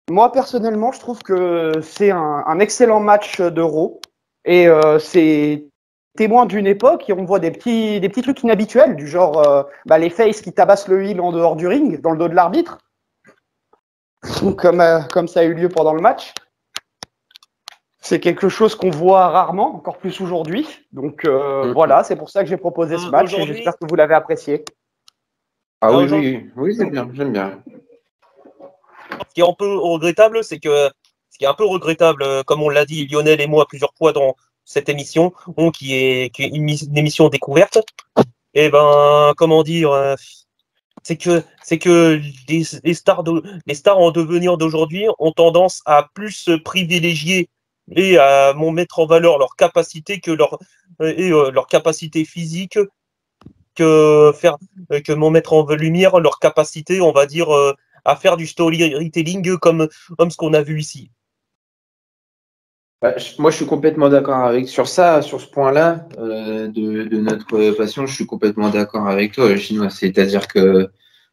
Moi, personnellement, je trouve que c'est un excellent match d'Euro. Et c'est témoin d'une époque et on voit des petits trucs inhabituels, du genre les faces qui tabassent le heel en dehors du ring, dans le dos de l'arbitre, comme ça a eu lieu pendant le match. C'est quelque chose qu'on voit rarement, encore plus aujourd'hui. Donc voilà, c'est pour ça que j'ai proposé ce match et j'espère que vous l'avez apprécié. Ah oui, c'est bien, j'aime bien. Ce qui est un peu regrettable, comme on l'a dit Lionel et moi plusieurs fois dans cette émission, qui est une émission découverte, et ben comment dire, c'est que les stars en devenir d'aujourd'hui ont tendance à plus privilégier et à mettre en valeur leur capacité que leur capacité physique que mettre en lumière leur capacité, on va dire, à faire du storytelling comme ce qu'on a vu ici. Moi, je suis complètement d'accord sur ce point-là de notre passion. Je suis complètement d'accord avec toi, Chinois. C'est-à-dire que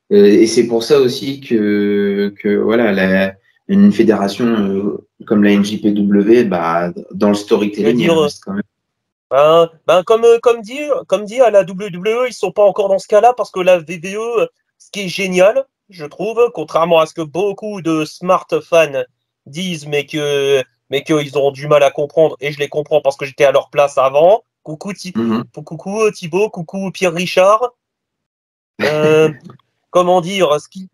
et c'est pour ça aussi que voilà, une fédération comme la NJPW, dans le storytelling, elle reste quand même. Comme dit à la WWE, ils sont pas encore dans ce cas-là parce que la VVE, ce qui est génial, je trouve, contrairement à ce que beaucoup de smart fans disent, mais qu'ils ont du mal à comprendre, et je les comprends parce que j'étais à leur place avant. Coucou Thibaut, coucou Pierre Richard. Comment dire, ce qui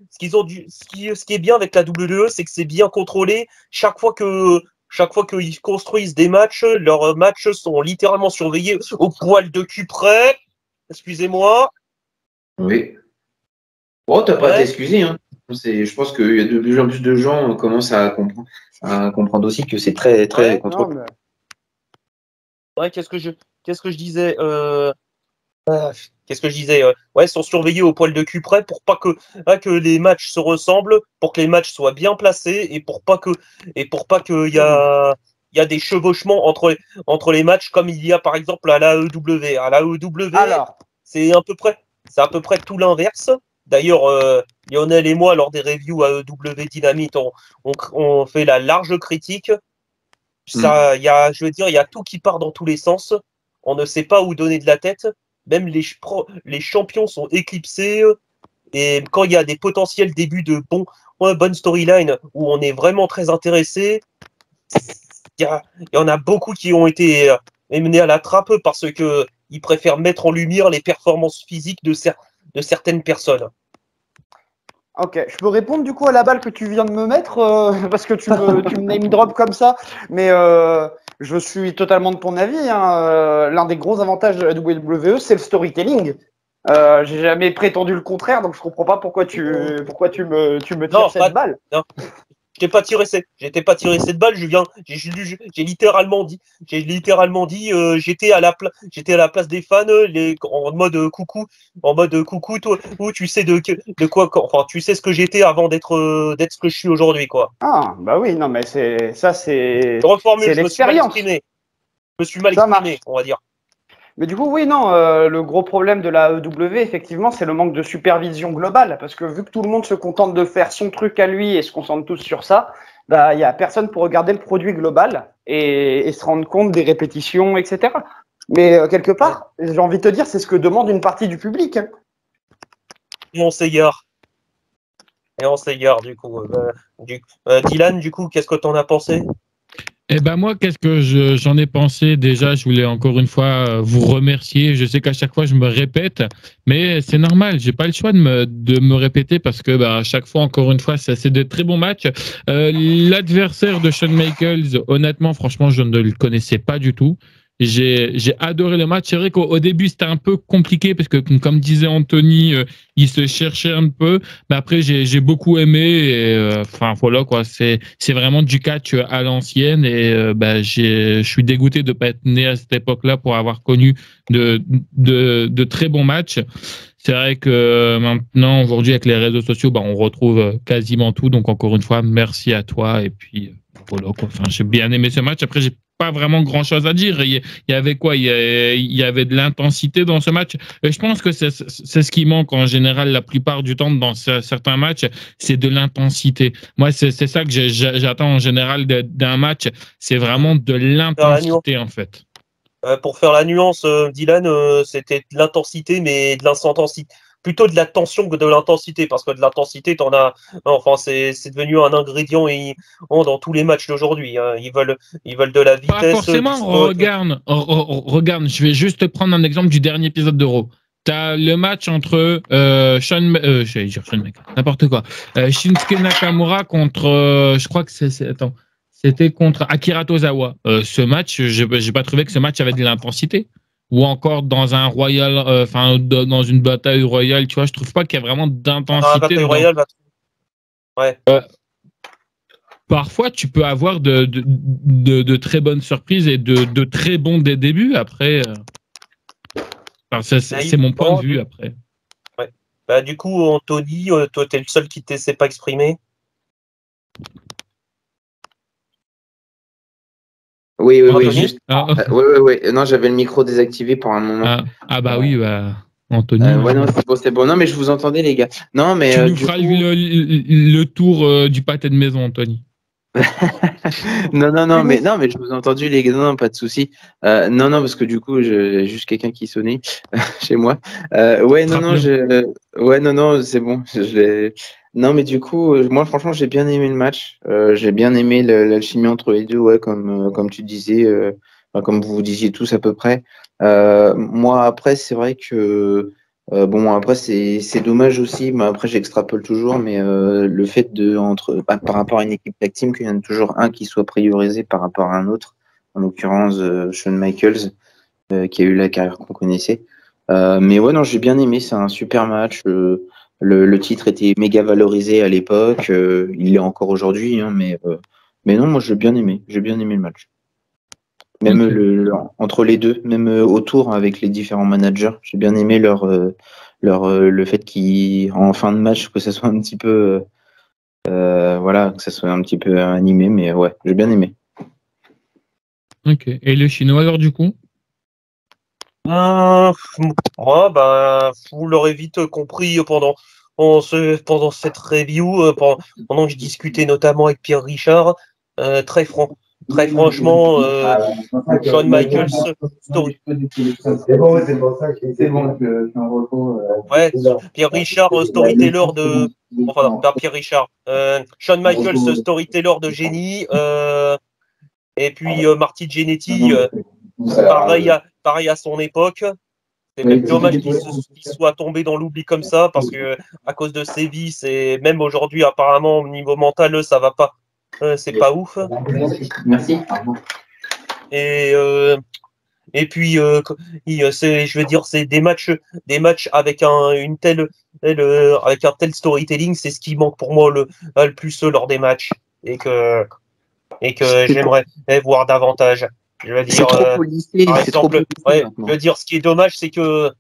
est bien avec la WWE, c'est que c'est bien contrôlé. Chaque fois qu'ils construisent des matchs, leurs matchs sont littéralement surveillés au poil de cul près. Excusez-moi. Oui. Bon, t'as pas à t'excuser, hein. Je pense qu'il y a de plus en plus de gens commencent à comprendre aussi que c'est très, très contrôlé. Ouais, qu'est-ce que je disais Qu'est-ce que je disais Ouais, ils sont surveillés au poil de cul près pour pas que les matchs se ressemblent, pour que les matchs soient bien placés et pour pas que il y a des chevauchements entre les matchs comme il y a par exemple à l'AEW. À l'AEW, c'est à peu près tout l'inverse. D'ailleurs, Lionel et moi, lors des reviews AEW Dynamite, on fait la large critique. Il y a tout qui part dans tous les sens. On ne sait pas où donner de la tête. Même les champions sont éclipsés. Et quand il y a des potentiels débuts de bonne storyline où on est vraiment très intéressé, il y en a beaucoup qui ont été menés à la trappe parce que ils préfèrent mettre en lumière les performances physiques de certaines personnes. Ok, je peux répondre du coup à la balle que tu viens de me mettre parce que tu me name drop comme ça, mais je suis totalement de ton avis. Hein. L'un des gros avantages de la WWE, c'est le storytelling. J'ai jamais prétendu le contraire, donc je comprends pas pourquoi tu me tires cette balle. Non. J'étais pas tiré cette balle. J'ai littéralement dit, j'étais à la place des fans, en mode coucou, toi, où tu sais de quoi, enfin, tu sais ce que j'étais avant d'être ce que je suis aujourd'hui, quoi. Ah, bah oui, non, mais c'est Je reformule, je me suis mal exprimé. On va dire. Mais du coup, oui, non, le gros problème de la AEW, effectivement, c'est le manque de supervision globale. Parce que vu que tout le monde se contente de faire son truc à lui et se concentre tous sur ça, bah, il y a personne pour regarder le produit global et se rendre compte des répétitions, etc. Mais quelque part, j'ai envie de te dire, c'est ce que demande une partie du public. Hein. Et on s'égare, du coup. Dylan, du coup, qu'est-ce que t'en as pensé? Eh ben moi, qu'est-ce que j'en ai pensé? Déjà, je voulais encore une fois vous remercier. Je sais qu'à chaque fois, je me répète, mais c'est normal. J'ai pas le choix de me répéter parce que à chaque fois, encore une fois, c'est de très bons matchs. L'adversaire de Shawn Michaels, honnêtement, franchement, je ne le connaissais pas du tout. J'ai adoré le match. C'est vrai qu'au début, c'était un peu compliqué parce que, comme disait Anthony, il se cherchait un peu. Mais après, j'ai beaucoup aimé. Et enfin, voilà quoi. C'est vraiment du catch à l'ancienne. Et je suis dégoûté de ne pas être né à cette époque-là pour avoir connu de très bons matchs. C'est vrai que maintenant, aujourd'hui, avec les réseaux sociaux, on retrouve quasiment tout. Donc, encore une fois, merci à toi. Et puis, voilà quoi. Enfin, j'ai bien aimé ce match. Après, j'ai pas vraiment grand chose à dire. Il y avait quoi? Il y avait de l'intensité dans ce match. Et je pense que c'est ce qui manque en général la plupart du temps dans certains matchs, c'est de l'intensité. Moi, c'est ça que j'attends en général d'un match. C'est vraiment de l'intensité en fait. Pour faire la nuance, Dylan, c'était de l'intensité, mais de l'intensité. Plutôt de la tension que de l'intensité, parce que de l'intensité, t'en as. Enfin, c'est devenu un ingrédient dans tous les matchs d'aujourd'hui. Hein. Ils veulent de la vitesse. Pas forcément. Regarde, je vais juste te prendre un exemple du dernier épisode de Raw. T'as le match entre j'allais dire Shawn Michaels, n'importe quoi. Shinsuke Nakamura contre, je crois que c'était contre Akira Tozawa. Ce match, j'ai pas trouvé que ce match avait de l'intensité. Ou encore dans un royal, dans une bataille royale, tu vois, je trouve pas qu'il y a vraiment d'intensité. Bataille royale, ouais. Parfois, tu peux avoir de très bonnes surprises et de très bons des débuts. Après, c'est mon point de vue après. Ouais. Du coup, Anthony, toi, t'es le seul qui ne s'est pas exprimé. Oui, juste. Oui. Non, j'avais le micro désactivé pour un moment. Anthony. Non, c'est bon. Non, mais je vous entendais, les gars. Non, mais tu nous feras le tour du pâté de maison, Anthony. non, mais je vous ai entendu, les gars. Non, pas de souci. Non, parce que du coup, j'ai juste quelqu'un qui sonnait chez moi. Non, c'est bon. Non, mais du coup, moi, franchement, j'ai bien aimé le match. J'ai bien aimé l'alchimie entre les deux, comme tu disais, comme vous disiez tous à peu près. Moi, après, c'est vrai que après, c'est dommage aussi. Mais après, j'extrapole toujours, mais le fait par rapport à une équipe tag team, qu'il y en a toujours un qui soit priorisé par rapport à un autre, en l'occurrence Shawn Michaels, qui a eu la carrière qu'on connaissait. Mais ouais, non, j'ai bien aimé. C'est un super match. Le titre était méga valorisé à l'époque, il l'est encore aujourd'hui, hein, mais non, moi j'ai bien aimé le match. Même entre les deux, même autour avec les différents managers, j'ai bien aimé le fait qu'en fin de match que ça soit un petit peu que ça soit un petit peu animé, mais ouais, j'ai bien aimé. Ok. Et le chinois alors du coup? Vous l'aurez vite compris pendant cette review, pendant que je discutais notamment avec Pierre Richard, très franchement, Shawn Michaels story. Ouais, Pierre Richard, storyteller de. Enfin, non, pas Pierre Richard. Shawn Michaels, storyteller de génie. Et puis Marty Jannetty, pareil à son époque. C'est même dommage qu'il soit tombé dans l'oubli comme ça, parce que à cause de ses vices, et même aujourd'hui, apparemment, au niveau mental, ça va pas. C'est pas ouf. Merci. Et, et puis, je veux dire, c'est des matchs avec avec un tel storytelling, c'est ce qui manque pour moi le plus lors des matchs. Et que j'aimerais voir davantage. Je veux dire, par exemple, je veux dire, ce qui est dommage, c'est que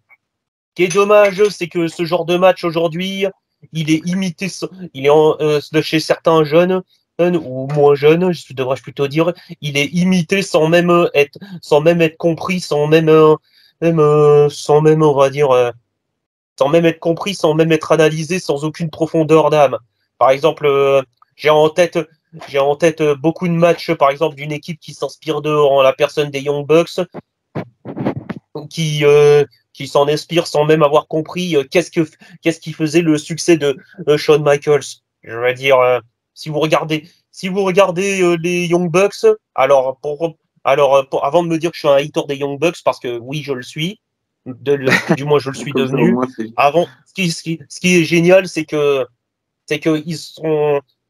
ce genre de match aujourd'hui, il est imité, il est de chez certains jeunes ou moins jeunes, devrais-je plutôt dire, il est imité sans même être compris, on va dire, sans même être compris, sans même être analysé, sans aucune profondeur d'âme. Par exemple, j'ai en tête beaucoup de matchs, par exemple, d'une équipe qui s'inspire en la personne des Young Bucks, qui s'en inspire sans même avoir compris qu'est-ce qui faisait le succès de Shawn Michaels. Je veux dire, si vous regardez les Young Bucks, alors avant de me dire que je suis un hater des Young Bucks, parce que oui, je le suis, du moins je le suis devenu. Avant, ce qui est génial, c'est que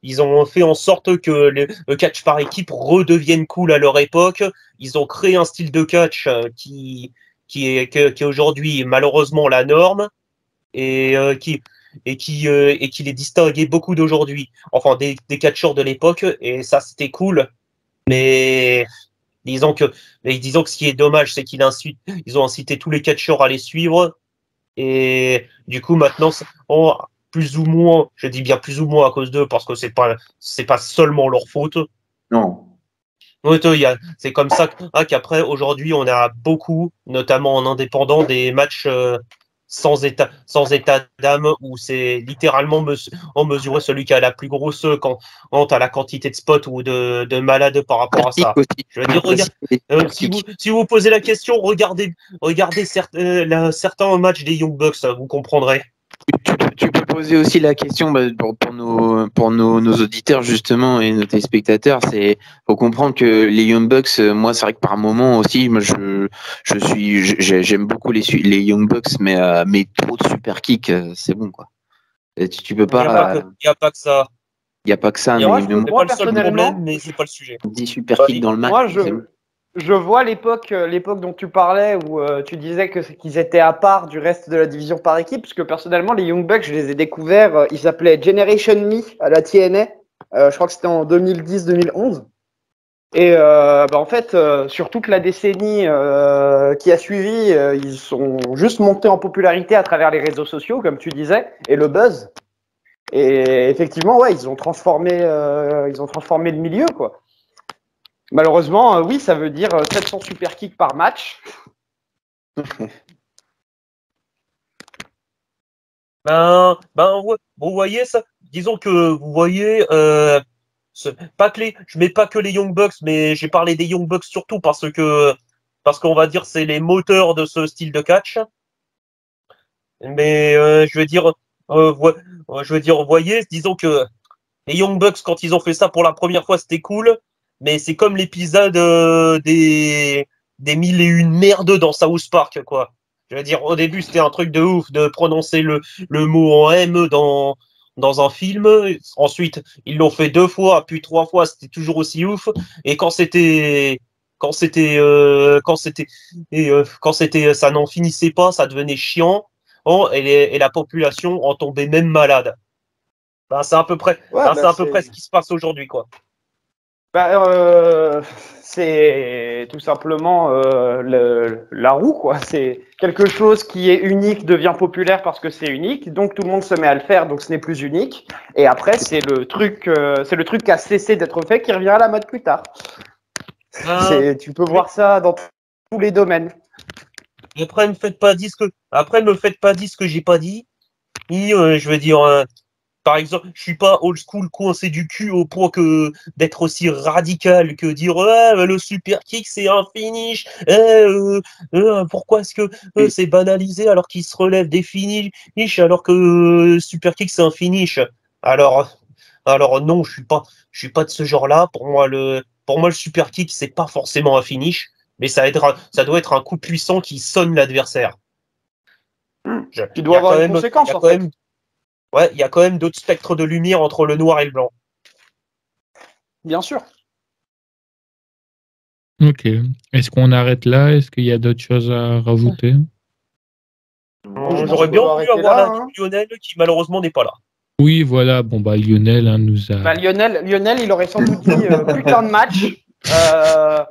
ils ont fait en sorte que le catch par équipe redevienne cool à leur époque. Ils ont créé un style de catch qui est aujourd'hui malheureusement la norme, et qui les distinguait beaucoup d'aujourd'hui. Enfin, des catcheurs de l'époque, et ça, c'était cool. Mais disons que ce qui est dommage, c'est ils ont incité tous les catcheurs à les suivre. Et du coup, maintenant, plus ou moins, je dis bien plus ou moins à cause d'eux, parce que c'est pas seulement leur faute. Non. C'est comme ça qu'après, aujourd'hui, on a beaucoup, notamment en indépendant, des matchs sans état d'âme, où c'est littéralement en mesurer celui qui a la plus grosse quant à la quantité de spots ou de malades par rapport à ça. Je veux dire, si vous posez la question, regardez certains matchs des Young Bucks, vous comprendrez. Tu peux poser aussi la question pour nos auditeurs justement et nos téléspectateurs. Faut comprendre que les Young Bucks, moi c'est vrai que par moment aussi, moi j'aime beaucoup les Young Bucks, mais trop de super kicks, c'est bon quoi. Et tu peux pas. Il n'y a pas que ça. Il n'y a pas que ça. C'est pas le seul problème, mais c'est pas le sujet. 10 super kicks dans le match. Moi, je vois l'époque dont tu parlais, où tu disais qu'ils étaient à part du reste de la division par équipe, parce que personnellement, les Young Bucks, je les ai découverts, ils s'appelaient Generation Me à la TNA, je crois que c'était en 2010-2011. Et en fait, sur toute la décennie qui a suivi, ils sont juste montés en popularité à travers les réseaux sociaux, comme tu disais, et le buzz. Et effectivement, ouais, ils ont transformé le milieu, quoi. Malheureusement, oui, ça veut dire 700 super kicks par match. Vous voyez ça. Disons que vous voyez, je mets pas que les Young Bucks, mais j'ai parlé des Young Bucks surtout parce qu'on va dire c'est les moteurs de ce style de catch. Mais je veux dire, vous voyez, disons que les Young Bucks, quand ils ont fait ça pour la première fois, c'était cool. Mais c'est comme l'épisode des 1001 merdes dans South Park, quoi. Je veux dire, au début, c'était un truc de ouf de prononcer le mot en M dans un film. Ensuite, ils l'ont fait 2 fois, puis 3 fois, c'était toujours aussi ouf. Et quand ça n'en finissait pas, ça devenait chiant. Et la population en tombait même malade. C'est à peu près ce qui se passe aujourd'hui, quoi. C'est tout simplement la roue, quoi. C'est quelque chose qui est unique devient populaire parce que c'est unique, donc tout le monde se met à le faire, donc ce n'est plus unique. Et après, c'est le truc qui a cessé d'être fait qui revient à la mode plus tard. Tu peux voir ça dans tous les domaines. Après, me faites pas dire ce que j'ai pas dit. Je veux dire. Par exemple, je suis pas old school coincé du cul au point que d'être aussi radical que dire le super kick c'est un finish. Pourquoi est-ce que c'est banalisé alors qu'il se relève des finishes alors que super kick c'est un finish. Alors non, je suis pas de ce genre-là. Pour moi le super kick c'est pas forcément un finish, mais ça doit être un coup puissant qui sonne l'adversaire. Qui doit avoir une conséquence, en fait. Ouais, il y a quand même d'autres spectres de lumière entre le noir et le blanc. Bien sûr. Ok. Est-ce qu'on arrête là? Est-ce qu'il y a d'autres choses à rajouter? J'aurais bien voulu avoir la Lionel qui malheureusement n'est pas là. Oui, voilà. Bon, bah, Lionel nous a. Bah, Lionel, il aurait sans doute dit putain de match. Ça,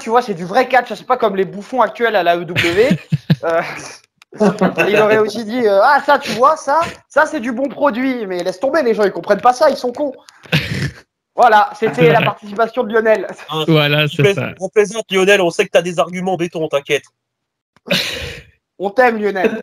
tu vois, c'est du vrai catch. C'est pas comme les bouffons actuels à la EW. Il aurait aussi dit ça, tu vois, ça c'est du bon produit. Mais laisse tomber, les gens, ils comprennent pas ça, ils sont cons. Voilà, c'était la participation de Lionel. Voilà, c'est ça. On plaisante, Lionel, on sait que tu as des arguments béton, t'inquiète. On t'aime, Lionel.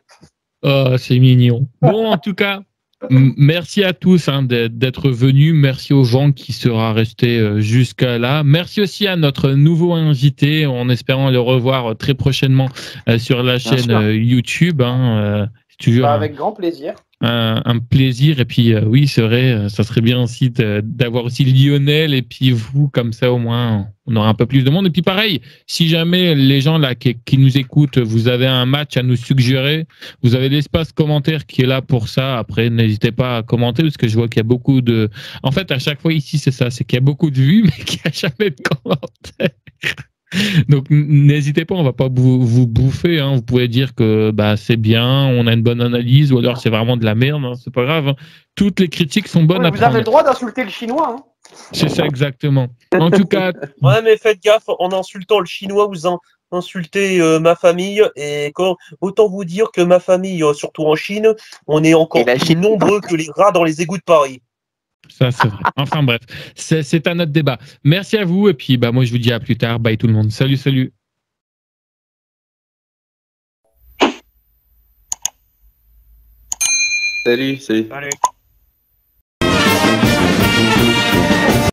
Oh, c'est mignon. Bon, en tout cas, merci à tous d'être venus. Merci aux gens qui sera restés jusqu'à là. Merci aussi à notre nouveau invité, en espérant le revoir très prochainement sur la chaîne YouTube. Toujours avec grand plaisir. Un plaisir. Et puis, oui, c'est vrai, ça serait bien aussi d'avoir aussi Lionel et puis vous, comme ça, au moins, on aura un peu plus de monde. Et puis, pareil, si jamais les gens là qui nous écoutent, vous avez un match à nous suggérer, vous avez l'espace commentaire qui est là pour ça. Après, n'hésitez pas à commenter parce que je vois qu'il y a beaucoup de. En fait, à chaque fois ici, c'est ça, c'est qu'il y a beaucoup de vues, mais qu'il n'y a jamais de commentaires. Donc n'hésitez pas, on va pas vous bouffer. Vous pouvez dire que c'est bien, on a une bonne analyse, ou alors c'est vraiment de la merde. C'est pas grave. Toutes les critiques sont bonnes à prendre. Vous avez le droit d'insulter le chinois. C'est ça exactement. En tout cas. Ouais, mais faites gaffe, en insultant le chinois, vous insultez ma famille. Et autant vous dire que ma famille, surtout en Chine, on est encore plus nombreux que les rats dans les égouts de Paris. Ça, c'est vrai. Enfin bref, c'est un autre débat. Merci à vous et puis moi je vous dis à plus tard. Bye tout le monde. Salut, salut. Salut. Allez.